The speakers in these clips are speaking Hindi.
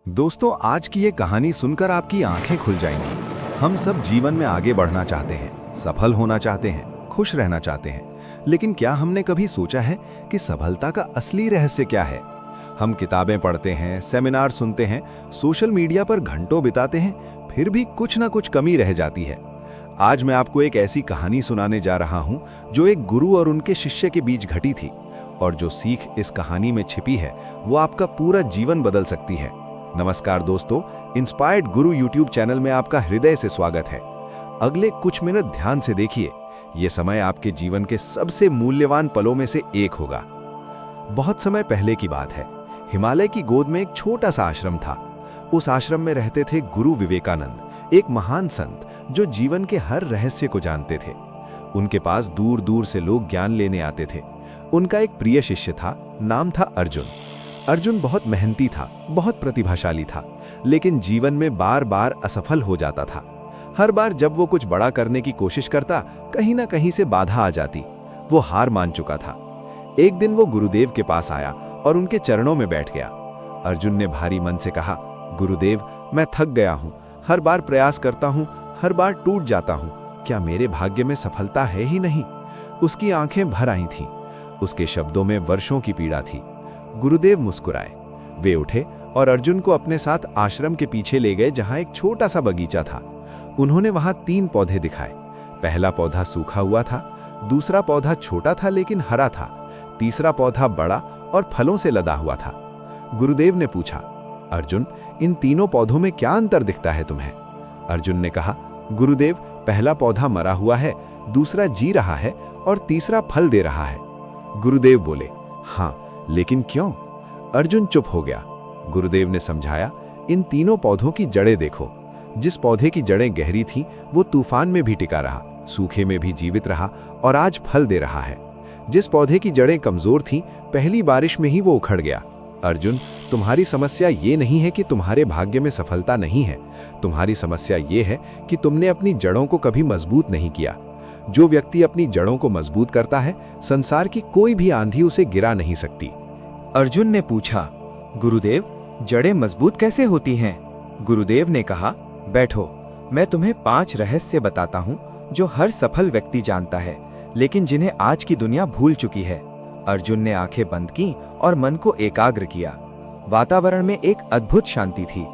दोस्तों, आज की ये कहानी सुनकर आपकी आंखें खुल जाएंगी। हम सब जीवन में आगे बढ़ना चाहते हैं, सफल होना चाहते हैं, खुश रहना चाहते हैं। लेकिन क्या हमने कभी सोचा है कि सफलता का असली रहस्य क्या है? हम किताबें पढ़ते हैं, सेमिनार सुनते हैं, सोशल मीडिया पर घंटों बिताते हैं, फिर भी कुछ ना कुछ कमी रह जाती है। आज मैं आपको एक ऐसी कहानी सुनाने जा रहा हूं जो एक गुरु और उनके शिष्य के बीच घटी थी, और जो सीख इस कहानी में छिपी है वो आपका पूरा जीवन बदल सकती है। नमस्कार दोस्तों, इंस्पायर्ड गुरु यूट्यूब चैनल में आपका हृदय से स्वागत है। अगले कुछ मिनट ध्यान से देखिए, ये समय आपके जीवन के सबसे मूल्यवान पलों में से एक होगा। बहुत समय पहले की बात है। हिमालय की गोद में एक छोटा सा आश्रम था। उस आश्रम में रहते थे गुरु विवेकानंद, एक महान संत जो जीवन के हर रहस्य को जानते थे। उनके पास दूर दूर से लोग ज्ञान लेने आते थे। उनका एक प्रिय शिष्य था, नाम था अर्जुन। अर्जुन बहुत मेहनती था, बहुत प्रतिभाशाली था, लेकिन जीवन में बार बार असफल हो जाता था। हर बार जब वो कुछ बड़ा करने की कोशिश करता, कहीं ना कहीं से बाधा आ जाती। वो हार मान चुका था। एक दिन वो गुरुदेव के पास आया और उनके चरणों में बैठ गया। अर्जुन ने भारी मन से कहा, गुरुदेव, मैं थक गया हूँ। हर बार प्रयास करता हूँ, हर बार टूट जाता हूँ। क्या मेरे भाग्य में सफलता है ही नहीं? उसकी आंखें भर आई थीं। उसके शब्दों में वर्षों की पीड़ा थी। गुरुदेव मुस्कुराए। वे उठे और अर्जुन को अपने साथ आश्रम के पीछे ले गए, जहां एक छोटा सा बगीचा था। उन्होंने वहां 3 पौधे दिखाए। पहला पौधा सूखा हुआ था, दूसरा पौधा छोटा था लेकिन हरा था, तीसरा पौधा बड़ा और फलों से लदा हुआ था। गुरुदेव ने पूछा, अर्जुन, इन तीनों पौधों में क्या अंतर दिखता है तुम्हें? अर्जुन ने कहा, गुरुदेव, पहला पौधा मरा हुआ है, दूसरा जी रहा है और तीसरा फल दे रहा है। गुरुदेव बोले, हाँ, लेकिन क्यों? अर्जुन चुप हो गया। गुरुदेव ने समझाया, इन तीनों पौधों की जड़ें देखो। जिस पौधे की जड़ें गहरी थीं, वो तूफान में भी टिका रहा, सूखे में भी जीवित रहा और आज फल दे रहा है। जिस पौधे की जड़ें कमजोर थीं, पहली बारिश में ही वो उखड़ गया। अर्जुन, तुम्हारी समस्या ये नहीं है कि तुम्हारे भाग्य में सफलता नहीं है। तुम्हारी समस्या ये है कि तुमने अपनी जड़ों को कभी मजबूत नहीं किया। जो व्यक्ति अपनी जड़ों को मजबूत करता है, संसार की कोई भी आंधी उसे गिरा नहीं सकती। अर्जुन ने पूछा, गुरुदेव, जड़ें मजबूत कैसे होती हैं? गुरुदेव ने कहा, बैठो, मैं तुम्हें 5 रहस्य बताता हूं जो हर सफल व्यक्ति जानता है, लेकिन जिन्हें आज की दुनिया भूल चुकी है। अर्जुन ने आंखें बंद की और मन को एकाग्र किया। वातावरण में एक अद्भुत शांति थी।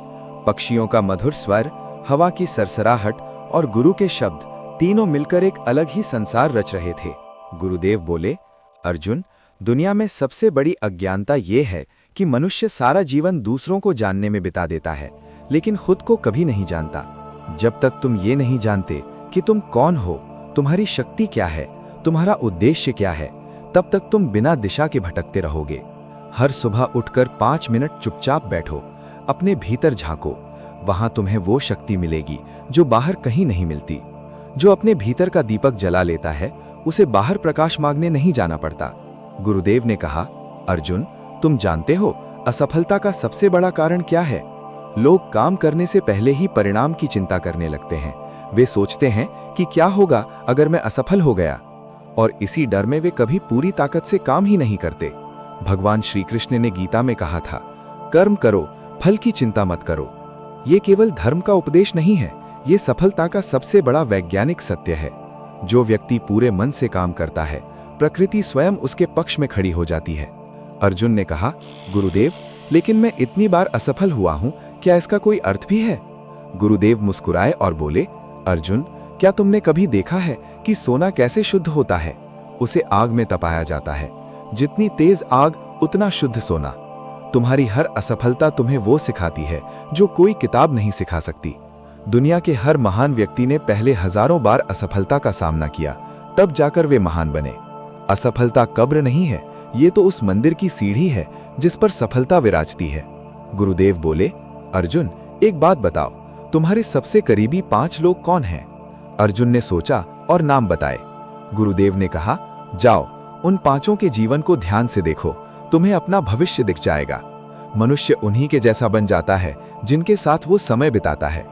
पक्षियों का मधुर स्वर, हवा की सरसराहट और गुरु के शब्द, तीनों मिलकर एक अलग ही संसार रच रहे थे। गुरुदेव बोले, अर्जुन, दुनिया में सबसे बड़ी अज्ञानता ये है कि मनुष्य सारा जीवन दूसरों को जानने में बिता देता है, लेकिन खुद को कभी नहीं जानता। जब तक तुम ये नहीं जानते कि तुम कौन हो, तुम्हारी शक्ति क्या है, तुम्हारा उद्देश्य क्या है, तब तक तुम बिना दिशा के भटकते रहोगे। हर सुबह उठकर 5 मिनट चुपचाप बैठो, अपने भीतर झांको। वहां तुम्हें वो शक्ति मिलेगी जो बाहर कहीं नहीं मिलती। जो अपने भीतर का दीपक जला लेता है, उसे बाहर प्रकाश मांगने नहीं जाना पड़ता। गुरुदेव ने कहा, अर्जुन, तुम जानते हो असफलता का सबसे बड़ा कारण क्या है? लोग काम करने से पहले ही परिणाम की चिंता करने लगते हैं। वे सोचते हैं कि क्या होगा अगर मैं असफल हो गया, और इसी डर में वे कभी पूरी ताकत से काम ही नहीं करते। भगवान श्री कृष्ण ने गीता में कहा था, कर्म करो, फल की चिंता मत करो। ये केवल धर्म का उपदेश नहीं है, ये सफलता का सबसे बड़ा वैज्ञानिक सत्य है। जो व्यक्ति पूरे मन से काम करता है, प्रकृति स्वयं उसके पक्ष में खड़ी हो जाती है। अर्जुन ने कहा, गुरुदेव, लेकिन मैं इतनी बार असफल हुआ हूं, क्या इसका कोई अर्थ भी है? गुरुदेव मुस्कुराए और बोले, अर्जुन, क्या तुमने कभी देखा है कि सोना कैसे शुद्ध होता है? उसे आग में तपाया जाता है। जितनी तेज आग, उतना शुद्ध सोना। तुम्हारी हर असफलता तुम्हें वो सिखाती है जो कोई किताब नहीं सिखा सकती। दुनिया के हर महान व्यक्ति ने पहले हजारों बार असफलता का सामना किया, तब जाकर वे महान बने। असफलता कब्र नहीं है, ये तो उस मंदिर की सीढ़ी है जिस पर सफलता विराजती है। गुरुदेव बोले, अर्जुन, एक बात बताओ, तुम्हारे सबसे करीबी 5 लोग कौन हैं? अर्जुन ने सोचा और नाम बताए। गुरुदेव ने कहा, जाओ, उन 5 के जीवन को ध्यान से देखो, तुम्हें अपना भविष्य दिख जाएगा। मनुष्य उन्हीं के जैसा बन जाता है जिनके साथ वो समय बिताता है।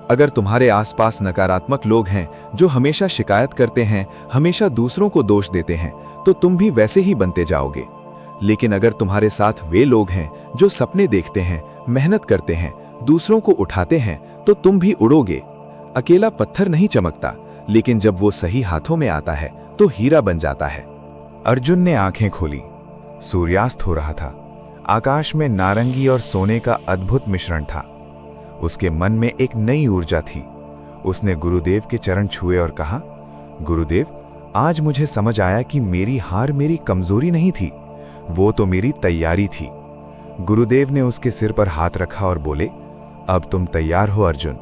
अगर तुम्हारे आसपास नकारात्मक लोग हैं जो हमेशा शिकायत करते हैं, हमेशा दूसरों को दोष देते हैं, तो तुम भी वैसे ही बनते जाओगे। लेकिन अगर तुम्हारे साथ वे लोग हैं जो सपने देखते हैं, मेहनत करते हैं, दूसरों को उठाते हैं, तो तुम भी उड़ोगे। अकेला पत्थर नहीं चमकता, लेकिन जब वो सही हाथों में आता है तो हीरा बन जाता है। अर्जुन ने आंखें खोली। सूर्यास्त हो रहा था। आकाश में नारंगी और सोने का अद्भुत मिश्रण था। उसके मन में एक नई ऊर्जा थी। उसने गुरुदेव के चरण छुए और कहा, गुरुदेव, आज मुझे समझ आया कि मेरी हार मेरी कमजोरी नहीं थी, वो तो मेरी तैयारी थी। गुरुदेव ने उसके सिर पर हाथ रखा और बोले, अब तुम तैयार हो अर्जुन।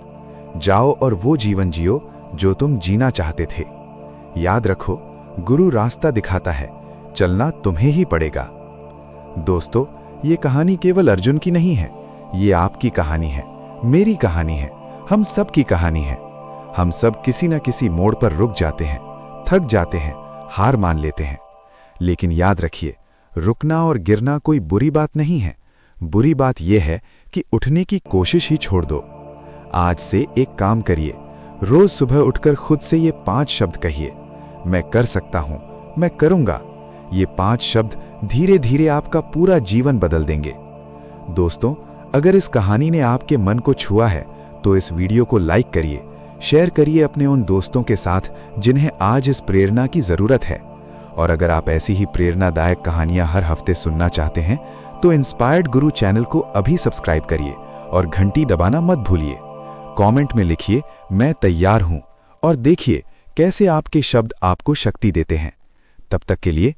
जाओ और वो जीवन जियो जो तुम जीना चाहते थे। याद रखो, गुरु रास्ता दिखाता है, चलना तुम्हें ही पड़ेगा। दोस्तों, ये कहानी केवल अर्जुन की नहीं है, ये आपकी कहानी है, मेरी कहानी है, हम सब की कहानी है। हम सब किसी न किसी मोड़ पर रुक जाते हैं, थक जाते हैं, हार मान लेते हैं। लेकिन याद रखिए, रुकना और गिरना कोई बुरी बात नहीं है। बुरी बात यह है कि उठने की कोशिश ही छोड़ दो। आज से एक काम करिए, रोज सुबह उठकर खुद से ये 5 शब्द कहिए, मैं कर सकता हूं, मैं करूंगा। ये 5 शब्द धीरे धीरे आपका पूरा जीवन बदल देंगे। दोस्तों, अगर इस कहानी ने आपके मन को छुआ है तो इस वीडियो को लाइक करिए, शेयर करिए अपने उन दोस्तों के साथ जिन्हें आज इस प्रेरणा की जरूरत है। और अगर आप ऐसी ही प्रेरणादायक कहानियां हर हफ्ते सुनना चाहते हैं तो इंस्पायर्ड गुरु चैनल को अभी सब्सक्राइब करिए और घंटी दबाना मत भूलिए। कमेंट में लिखिए, मैं तैयार हूं, और देखिए कैसे आपके शब्द आपको शक्ति देते हैं। तब तक के लिए